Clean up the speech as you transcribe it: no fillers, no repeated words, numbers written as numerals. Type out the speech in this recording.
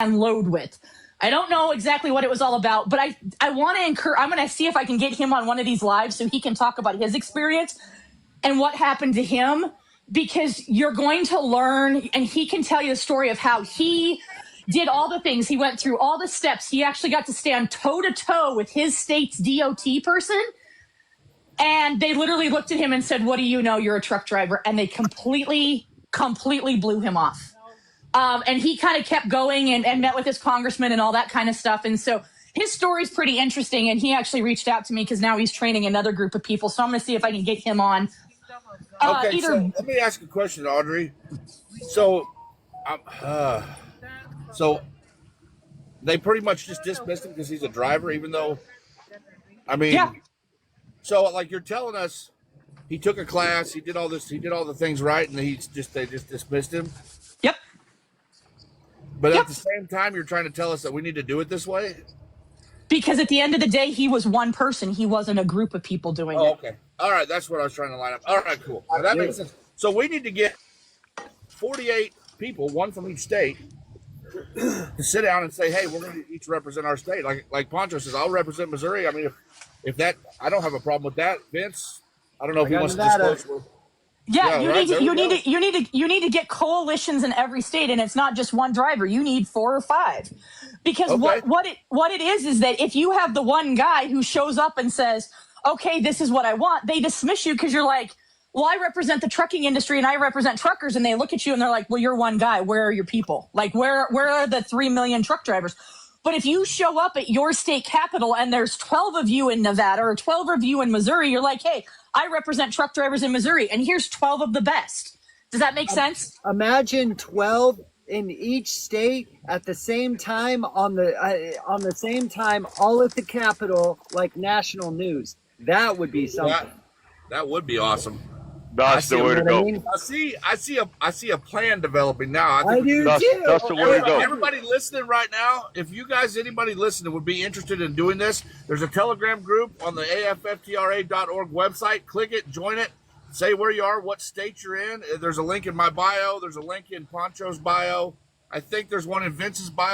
load with. I don't know exactly what it was all about, but I want to encourage, I'm going to see if I can get him on one of these lives so he can talk about his experience and what happened to him, because you're going to learn, and he can tell you the story of how he did all the things. He went through all the steps. He actually got to stand toe to toe with his state's DOT person. And they literally looked at him and said, "What do you know? You're a truck driver." And they completely blew him off. And he kind of kept going and met with his congressman and all that kind of stuff. And so his story's pretty interesting. And he actually reached out to me because now he's training another group of people. So I'm going to see if I can get him on. Okay, so let me ask a question, Audrey. So they pretty much just dismissed him because he's a driver, even though, I mean, yeah. So like you're telling us he took a class, he did all this, he did all the things right, and they just dismissed him? Yep. But at the same time, you're trying to tell us that we need to do it this way? Because at the end of the day, he was one person. He wasn't a group of people doing it. Okay. All right. That's what I was trying to line up. All right, cool. Now, that makes sense. So we need to get 48 people, one from each state, to sit down and say, hey, we're going to each represent our state. Like Poncho says, I'll represent Missouri. I mean, if that, I don't have a problem with that. Vince, I don't know if he wants to disclose. Yeah, you need to get coalitions in every state, and it's not just one driver. You need 4 or 5, because what it is that if you have the one guy who shows up and says, "Okay, this is what I want," they dismiss you because you're like, "Well, I represent the trucking industry and I represent truckers," and they look at you and they're like, "Well, you're one guy. Where are your people? Like, where are the 3 million truck drivers?" But if you show up at your state capital and there's 12 of you in Nevada or 12 of you in Missouri, you're like, "Hey, I represent truck drivers in Missouri, and here's 12 of the best." Does that make sense? Imagine 12 in each state at the same time on the same time, all at the Capitol, like national news. That would be something. That would be awesome. That's the way to go. I see a plan developing now. I do too. That's the way to go. Everybody listening right now, if you guys, anybody listening would be interested in doing this, there's a Telegram group on the AFFTRA.org website. Click it, join it, say where you are, what state you're in. There's a link in my bio. There's a link in Poncho's bio. I think there's one in Vince's bio.